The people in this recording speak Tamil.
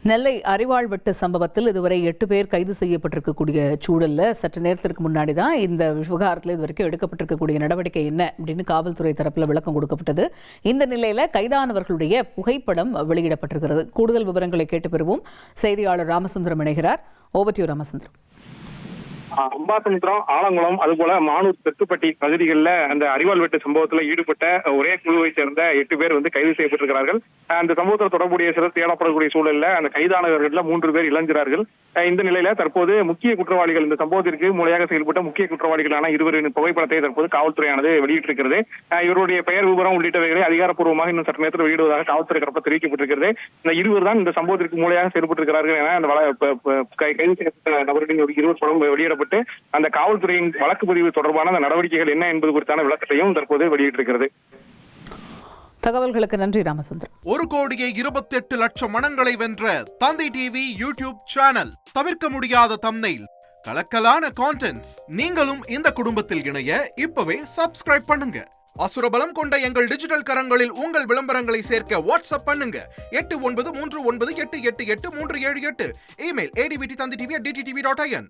நெல்லை அரிவாள் வெட்டு சம்பவத்தில் இதுவரை 8 பேர் கைது செய்யப்பட்டிருக்கக்கூடிய சூழல்ல சற்று நேரத்திற்கு முன்னாடி தான் இந்த விவகாரத்தில் இதுவரைக்கும் எடுக்கப்பட்டிருக்கக்கூடிய நடவடிக்கை என்ன அப்படின்னு காவல்துறை தரப்புல விளக்கம் கொடுக்கப்பட்டது. இந்த நிலையில கைதானவர்களுடைய புகைப்படம் வெளியிடப்பட்டிருக்கிறது. கூடுதல் விவரங்களை கேட்டு பெறுவோம். செய்தியாளர் ராமசுந்தரம் இணைகிறார். Over to you Ramasundaram. Ambasamudram, Alangulam, அதுபோல மானூர், தெற்குப்பட்டி பகுதிகளில் அந்த அரிவாள் வெட்டு சம்பவத்தில் ஈடுபட்ட ஒரே குழுவை சேர்ந்த 8 பேர் கைது செய்யப்பட்டிருக்கிறார்கள். அந்த சம்பவத்தில் தொடர்புடைய சிலர் தேடப்படக்கூடிய சூழலில் அந்த கைதானவர்கள் 3 பேர் இளைஞர்கள். இந்த நிலையில தற்போது முக்கிய குற்றவாளிகள், இந்த சம்பவத்திற்கு மூளையாக செயல்பட்ட முக்கிய குற்றவாளிகளான 2 புகைப்படத்தை தற்போது காவல்துறையானது வெளியிட்டிருக்கிறது. இவருடைய பெயர் விவரம் உள்ளிட்டவைகளை அதிகாரப்பூர்வமாக இன்னும் சற்று நேரத்தில் வெளியிடுவதாக காவல்துறை தரப்பு தெரிவிக்கப்பட்டிருக்கிறது. இந்த 2 தான் இந்த சம்பவத்திற்கு மூளையாக செயல்பட்டிருக்கிறார்கள் என அந்த கைது செய்யப்பட்ட நபர்களின் 2 படம் வெளியிடப்பட்டு அந்த காவல்துறையின் வழக்கு பதிவு தொடர்பான அந்த நடவடிக்கைகள் என்ன என்பது குறித்தான விளக்கத்தையும் தற்போது வெளியிட்டிருக்கிறது. தகவல்களுக்கு நன்றி ராமசுந்தரம். 1,28,00,000 மனங்களை வென்ற தந்தி டிவி யூடியூப் சேனல். தவிர்க்க முடியாத தம்ப்நெயில், கலக்கலான கான்டென்ட்ஸ். நீங்களும் இந்த குடும்பத்தில் இணைய இப்பவே சப்ஸ்கிரைப் பண்ணுங்க. அசுரபலம் கொண்ட எங்கள் டிஜிட்டல் கரங்களில் உங்கள் விளம்பரங்களை சேர்க்க வாட்ஸ்அப் பண்ணுங்க. 893988883778. Email advtthanditv@dttv.in.